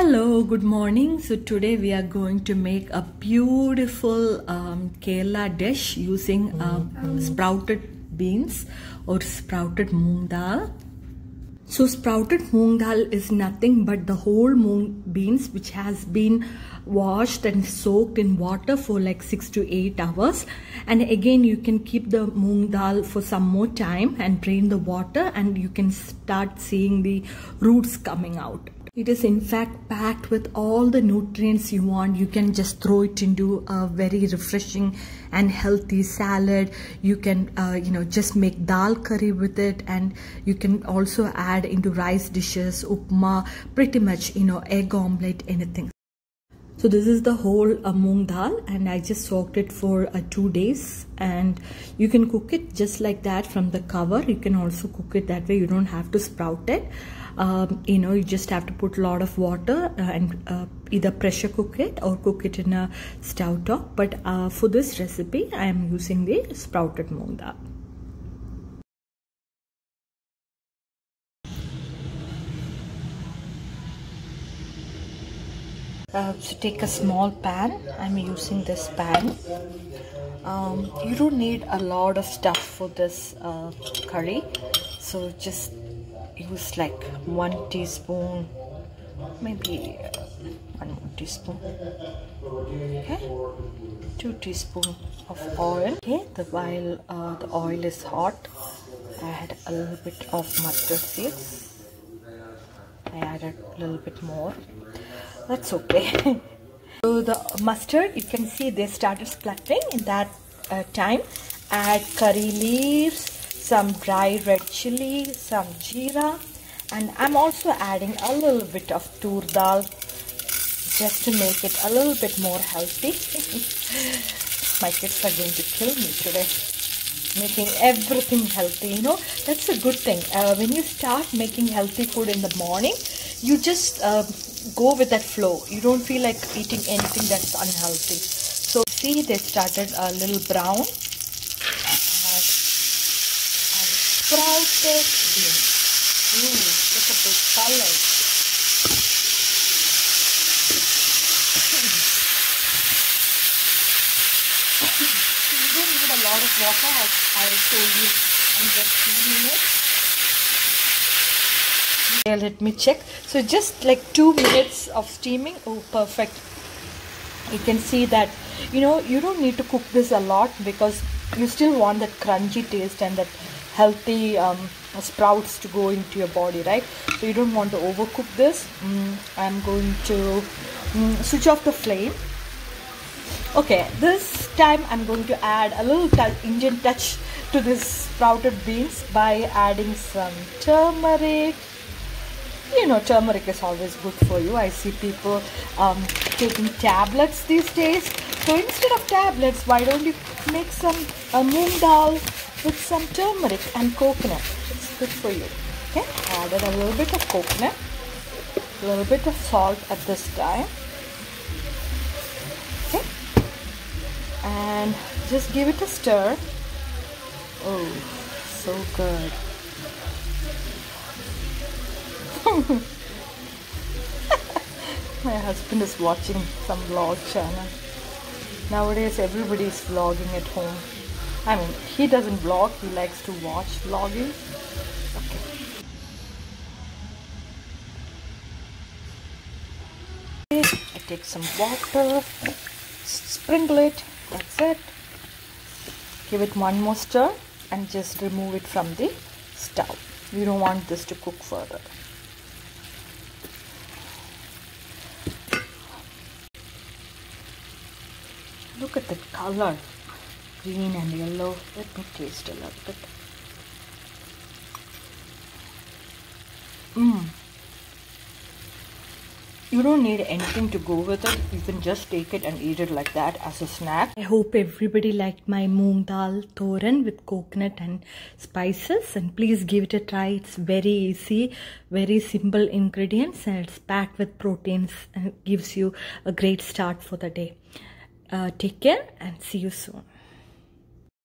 Hello, good morning. So today we are going to make a beautiful Kerala dish using sprouted beans or sprouted moong dal. So sprouted moong dal is nothing but the whole moong beans which has been washed and soaked in water for like 6 to 8 hours. And again you can keep the moong dal for some more time and drain the water and you can start seeing the roots coming out. It is in fact packed with all the nutrients you want. You can just throw it into a very refreshing and healthy salad. You can just make dal curry with it, and you can also add into rice dishes, upma, pretty much egg omelette, anything. So this is the whole moong dal, and I just soaked it for 2 days, and you can cook it just like that from the cover. You can also cook it that way. You don't have to sprout it. You just have to put a lot of water and either pressure cook it or cook it in a stove top. But for this recipe I am using the sprouted moong dal. So take a small pan. I'm using this pan. You don't need a lot of stuff for this curry, so just use like 1 teaspoon, maybe 1 more teaspoon, okay, 2 teaspoons of oil. Okay, while the oil is hot, I add a little bit of mustard seeds. I added a little bit more. That's okay. So the mustard, you can see they started spluttering. In that time, add curry leaves, some dry red chili, some jeera, and I'm also adding a little bit of tur dal just to make it a little bit more healthy. My kids are going to kill me today. Making everything healthy, that's a good thing. When you start making healthy food in the morning, you just go with that flow. You don't feel like eating anything that's unhealthy. So see, they started a little brown. Sprouted beans. Ooh, look at those colors. You don't need a lot of water, as I told you in just 2 minutes. Okay, let me check. So just like 2 minutes of steaming. Oh, perfect. You can see that, you don't need to cook this a lot because you still want that crunchy taste and that healthy sprouts to go into your body, right? So you don't want to overcook this. I'm going to switch off the flame. Okay, this time I'm going to add a little Indian touch to this sprouted beans by adding some turmeric. Turmeric is always good for you. I see people taking tablets these days. So instead of tablets, why don't you make some moong dal with some turmeric and coconut? It's good for you. Okay, added a little bit of coconut, a little bit of salt at this time. Okay, and just give it a stir. Oh, so good. My husband is watching some vlog channel. Nowadays everybody is vlogging at home. I mean, he doesn't vlog, he likes to watch vlogging. Okay. I take some water, sprinkle it, that's it. Give it one more stir and just remove it from the stove. You don't want this to cook further. Look at the color, green and yellow. Let me taste a little bit. You don't need anything to go with it. You can just take it and eat it like that as a snack. I hope everybody liked my moong dal thoren with coconut and spices, and please give it a try. It's very easy, very simple ingredients, and it's packed with proteins and gives you a great start for the day. Take care and see you soon.